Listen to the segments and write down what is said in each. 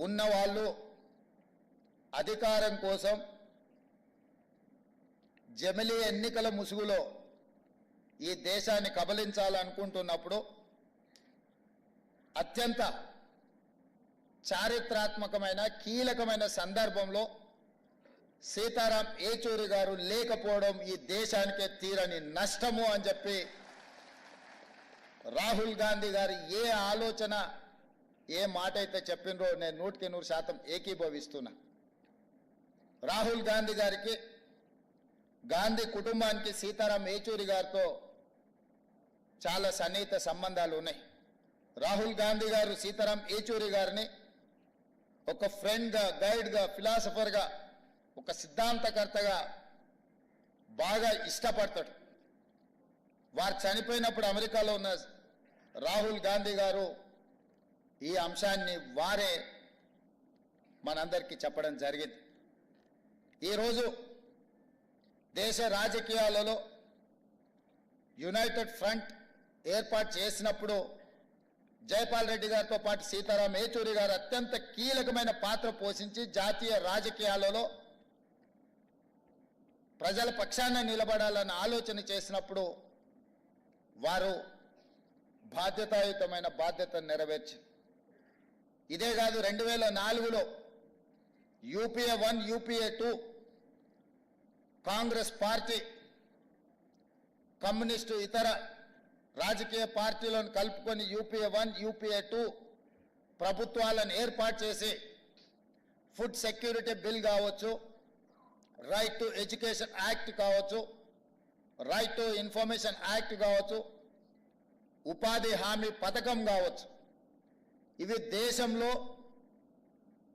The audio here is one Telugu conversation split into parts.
ఉన్నవాళ్ళు అధికారం కోసం జమిలీ ఎన్నికల ముసుగులో ఈ దేశాన్ని కబలించాలనుకుంటున్నప్పుడు అత్యంత చారిత్రాత్మకమైన కీలకమైన సందర్భంలో సీతారాం ఏచూరి గారు లేకపోవడం ఈ దేశానికే తీరని నష్టము అని చెప్పి రాహుల్ గాంధీ గారు ఏ ఆలోచన ఏ మాట అయితే చెప్పినరో నేను 100% ఏకీభవిస్తున్నా. రాహుల్ గాంధీ గారికి, గాంధీ కుటుంబానికి సీతారాం ఏచూరి గారితో చాలా సన్నిహిత సంబంధాలు ఉన్నాయి. రాహుల్ గాంధీ గారు సీతారాం ఏచూరి గారిని ఒక ఫ్రెండ్గా, గైడ్గా, ఫిలాసఫర్గా, ఒక సిద్ధాంతకర్తగా బాగా ఇష్టపడతాడు. వారు చనిపోయినప్పుడు అమెరికాలో ఉన్న రాహుల్ గాంధీ గారు ఈ అంశాన్ని వారే మనందరికీ చెప్పడం జరిగింది. ఈరోజు దేశ రాజకీయాలలో యునైటెడ్ ఫ్రంట్ ఏర్పాటు చేసినప్పుడు జైపాల్ రెడ్డి గారితో పాటు సీతారాం ఏచూరి గారు అత్యంత కీలకమైన పాత్ర పోషించి జాతీయ రాజకీయాలలో ప్రజల పక్షాన నిలబడాలన్న ఆలోచన చేసినప్పుడు వారు బాధ్యతాయుతమైన బాధ్యతను నెరవేర్చారు. ఇదే కాదు, 2004లో UPA 1, UPA 2 Congress party, communist, ఇతర రాజకీయ పార్టీలను కలుపుకొని యూపీఏ 1, యూపీఏ 2 ప్రభుత్వాలను ఏర్పాటు చేసి ఫుడ్ సెక్యూరిటీ బిల్ కావచ్చు, రైట్ టు ఎడ్యుకేషన్ యాక్ట్ కావచ్చు, రైట్ టు ఇన్ఫర్మేషన్ యాక్ట్ కావచ్చు, ఉపాధి హామీ పథకం కావచ్చు, ఇవి దేశంలో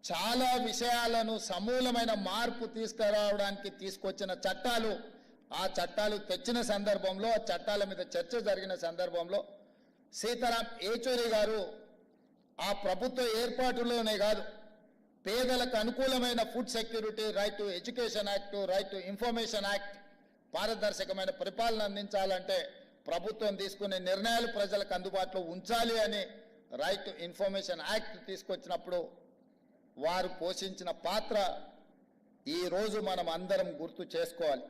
చాలా విషయాలను సమూలమైన మార్పు తీసుకురావడానికి తీసుకొచ్చిన చట్టాలు. ఆ చట్టాలు తెచ్చిన సందర్భంలో, ఆ చట్టాల మీద చర్చ జరిగిన సందర్భంలో సీతారాం ఏచూరి గారు ఆ ప్రభుత్వ ఏర్పాటులోనే కాదు, పేదలకు అనుకూలమైన food security, right to education act, right to information act, పారదర్శకమైన పరిపాలన అందించాలంటే ప్రభుత్వం తీసుకునే నిర్ణయాలు ప్రజలకు అందుబాటులో ఉంచాలి అని రైట్ టు ఇన్ఫర్మేషన్ యాక్ట్ తీసుకొచ్చినప్పుడు వారు పోషించిన పాత్ర ఈరోజు మనం అందరం గుర్తు చేసుకోవాలి.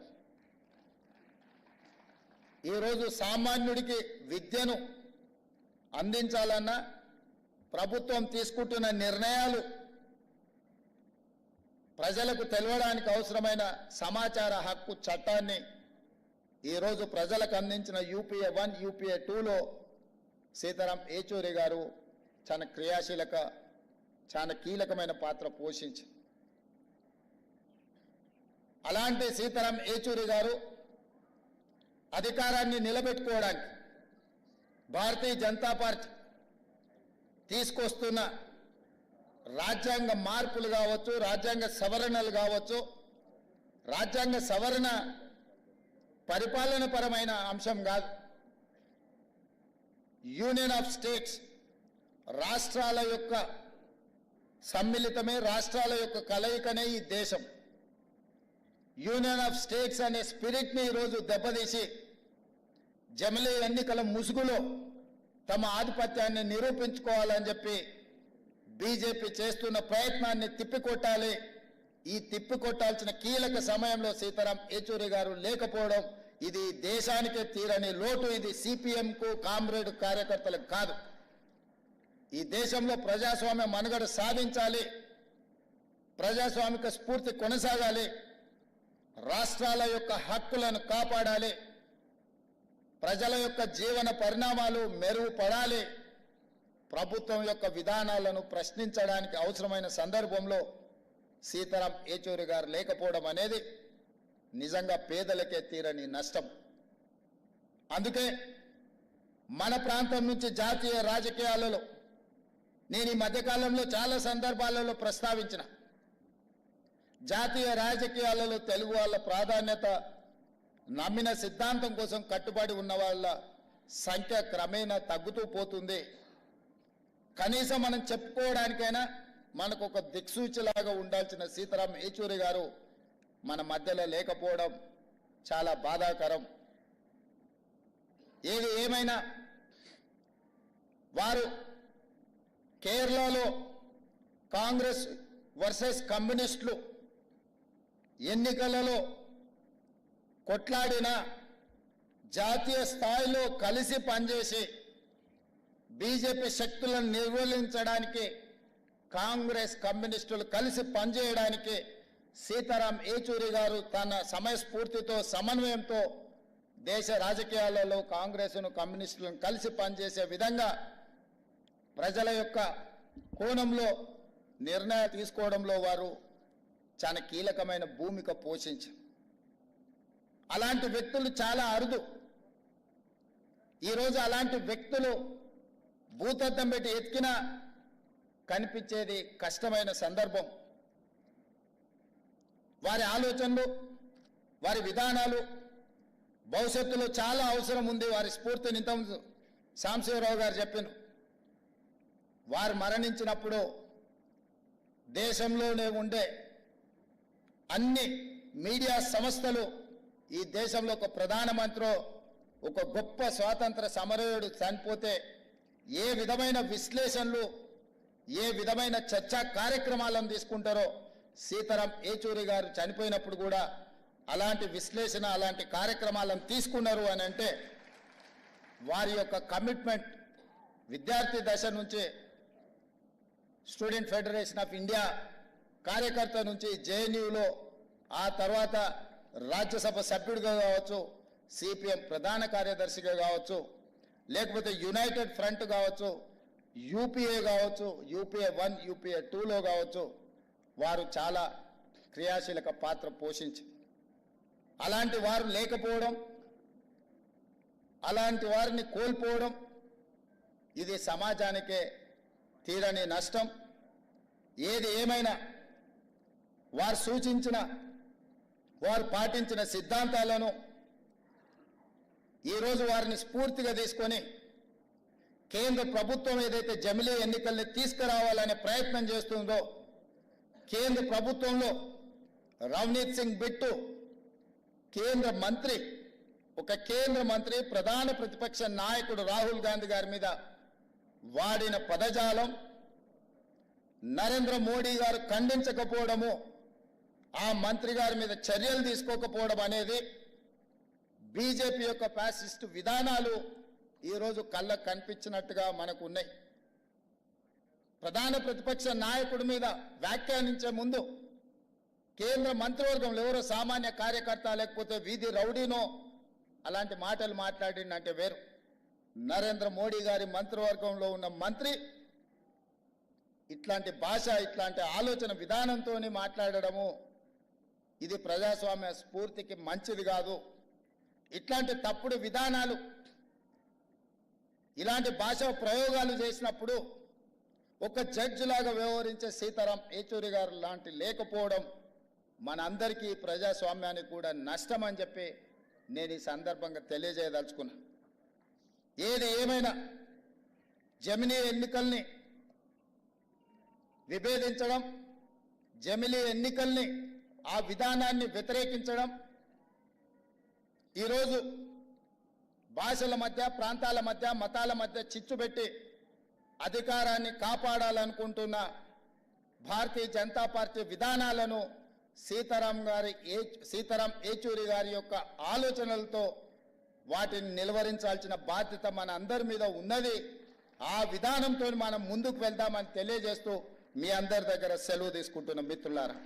ఈరోజు సామాన్యుడికి విద్యను అందించాలన్నా ప్రభుత్వం తీసుకుంటున్న నిర్ణయాలు ప్రజలకు తెలవడానికి అవసరమైన సమాచార హక్కు చట్టాన్ని ఈరోజు ప్రజలకు అందించిన యూపీఏ 1, యూపీఏ 2లో సీతారాం ఏచూరి గారు చాలా చాలా కీలకమైన పాత్ర పోషించారు. అలాంటి సీతారాం ఏచూరి గారు అధికారాన్ని నిలబెట్టుకోవడానికి భారతీయ జనతా పార్టీ తీసుకొస్తున్న రాజ్యాంగ మార్పులు కావచ్చు, రాజ్యాంగ సవరణలు కావచ్చు, రాజ్యాంగ సవరణ పరిపాలన పరమైన అంశం కాదు. యూనియన్ ఆఫ్ స్టేట్స్, రాష్ట్రాల యొక్క సమ్మిళితమే, రాష్ట్రాల యొక్క కలయికనే ఈ దేశం. యూనియన్ ఆఫ్ స్టేట్స్ అనే స్పిరిట్ని ఈరోజు దెబ్బతీసి జమిలీ ఎన్నికల ముసుగులో తమ ఆధిపత్యాన్ని నిరూపించుకోవాలని చెప్పి బీజేపీ చేస్తున్న ప్రయత్నాన్ని తిప్పికొట్టాలి. ఈ తిప్పికొట్టాల్సిన కీలక సమయంలో సీతారాం ఏచూరి గారు లేకపోవడం ఇది దేశానికే తీరని లోటు. ఇది సిపిఎంకు, కామ్రేడ్ కార్యకర్తలకు కాదు. ఈ దేశంలో ప్రజాస్వామ్య మనుగడ సాధించాలి, ప్రజాస్వామిక స్ఫూర్తి కొనసాగాలి, రాష్ట్రాల యొక్క హక్కులను కాపాడాలి, ప్రజల యొక్క జీవన పరిణామాలు మెరుగుపడాలి, ప్రభుత్వం యొక్క విధానాలను ప్రశ్నించడానికి అవసరమైన సందర్భంలో సీతారాం ఏచూరి గారు లేకపోవడం అనేది నిజంగా పేదలకే తీరని నష్టం. అందుకే మన ప్రాంతం నుంచి జాతీయ రాజకీయాలలో నేను ఈ మధ్యకాలంలో చాలా సందర్భాలలో ప్రస్తావించిన, జాతీయ రాజకీయాలలో తెలుగు వాళ్ళ ప్రాధాన్యత, నమ్మిన సిద్ధాంతం కోసం కట్టుబడి ఉన్న వాళ్ళ సంఖ్య క్రమేణా తగ్గుతూ పోతుంది. కనీసం మనం చెప్పుకోవడానికైనా మనకు ఒక దిక్సూచిలాగా ఉండాల్సిన సీతారాం ఏచూరి గారు మన మధ్యలో లేకపోవడం చాలా బాధాకరం. ఏది ఏమైనా వారు కేరళలో కాంగ్రెస్ వర్సెస్ కమ్యూనిస్టులు ఎన్నికలలో కొట్లాడిన జాతీయ స్థాయిలో కలిసి పనిచేసి బీజేపీ శక్తులను నిర్మూలించడానికి కాంగ్రెస్ కమ్యూనిస్టులు కలిసి పనిచేయడానికి సీతారాం ఏచూరి గారు తన సమయస్ఫూర్తితో సమన్వయంతో దేశ రాజకీయాలలో కాంగ్రెస్ను కమ్యూనిస్టులను కలిసి పనిచేసే విధంగా ప్రజల యొక్క కోణంలో నిర్ణయాలు తీసుకోవడంలో వారు చాలా కీలకమైన భూమిక పోషించారు. అలాంటి వ్యక్తులు చాలా అరుదు. ఈరోజు అలాంటి వ్యక్తులు భూతద్దం పెట్టి ఎత్తికినా కనిపించేది కష్టమైన సందర్భం. వారి ఆలోచనలు, వారి విధానాలు భవిష్యత్తులో చాలా అవసరం ఉంది. వారి స్ఫూర్తిని ఇంత సాంబశివరావు గారు చెప్పారు. వారు మరణించినప్పుడు దేశంలోనే ఉండే అన్ని మీడియా సంస్థలు ఈ దేశంలో ఒక ప్రధానమంత్రి, ఒక గొప్ప స్వాతంత్ర సమరయోధుడు చనిపోతే ఏ విధమైన విశ్లేషణలు, ఏ విధమైన చర్చా కార్యక్రమాలను తీసుకుంటారో సీతారాం ఏచూరి గారు చనిపోయినప్పుడు కూడా అలాంటి విశ్లేషణ, అలాంటి కార్యక్రమాలను తీసుకున్నారు అని అంటే వారి యొక్క కమిట్మెంట్ విద్యార్థి దశ నుంచి స్టూడెంట్ ఫెడరేషన్ ఆఫ్ ఇండియా కార్యకర్త నుంచి జేఎన్యూలో, ఆ తర్వాత రాజ్యసభ సభ్యుడిగా కావచ్చు, సిపిఎం ప్రధాన కార్యదర్శిగా కావచ్చు, లేకపోతే యునైటెడ్ ఫ్రంట్ కావచ్చు, యూపీఏ కావచ్చు, యూపీఏ 1 యూపీఏ 2లో కావచ్చు, వారు చాలా క్రియాశీలక పాత్ర పోషించారు. అలాంటి వారు లేకపోవడం, అలాంటి వారిని కోల్పోవడం ఇది సమాజానికే తీరని నష్టం. ఏది ఏమైనా వారు సూచించిన, వారు పాటించిన సిద్ధాంతాలను ఈరోజు వారిని స్ఫూర్తిగా తీసుకొని కేంద్ర ప్రభుత్వం ఏదైతే జమిలీ ఎన్నికల్ని తీసుకురావాలనే ప్రయత్నం చేస్తుందో, కేంద్ర ప్రభుత్వంలో రవనీత్ సింగ్ బిట్టు కేంద్ర మంత్రి, ఒక కేంద్ర మంత్రి ప్రధాన ప్రతిపక్ష నాయకుడు రాహుల్ గాంధీ గారి మీద వాడిన పదజాలం, నరేంద్ర మోడీ గారు ఖండించకపోవడము, ఆ మంత్రి గారి మీద చర్యలు తీసుకోకపోవడం అనేది బీజేపీ యొక్క ఫ్యాసిస్ట్ విధానాలు ఈరోజు కళ్ళకు కనిపించినట్టుగా మనకు ఉన్నాయి. ప్రధాన ప్రతిపక్ష నాయకుడి మీద వ్యాఖ్యానించే ముందు కేంద్ర మంత్రివర్గంలో ఎవరో సామాన్య కార్యకర్త లేకపోతే వీధి రౌడీనో అలాంటి మాటలు మాట్లాడిందంటే వేరు. నరేంద్ర మోడీ గారి మంత్రివర్గంలో ఉన్న మంత్రి ఇట్లాంటి భాష, ఇట్లాంటి ఆలోచన విధానంతో మాట్లాడడము ఇది ప్రజాస్వామ్య స్ఫూర్తికి మంచిది కాదు. ఇట్లాంటి తప్పుడు విధానాలు, ఇలాంటి భాష ప్రయోగాలు చేసినప్పుడు ఒక జడ్జి లాగా వ్యవహరించే సీతారాం ఏచూరి గారు లాంటి లేకపోవడం మనందరికీ ప్రజాస్వామ్యానికి కూడా నష్టం అని చెప్పి నేను ఈ సందర్భంగా తెలియజేయదలుచుకున్నా. ఏది ఏమైనా జమిలీ ఎన్నికల్ని విభేదించడం, జమిలీ ఎన్నికల్ని ఆ విధానాన్ని వ్యతిరేకించడం, ఈరోజు భాషల మధ్య, ప్రాంతాల మధ్య, మతాల మధ్య చిచ్చుపెట్టి అధికారాన్ని కాపాడాలనుకుంటున్న భారతీయ జనతా పార్టీ విధానాలను సీతారాం ఏచూరి గారి యొక్క ఆలోచనలతో వాటిని నిలువరించాల్సిన బాధ్యత మన అందరి మీద ఉన్నది. ఆ విధానంతో మనం ముందుకు వెళ్దామని తెలియజేస్తూ మీ అందరి దగ్గర సెలవు తీసుకుంటున్న మిత్రులారా.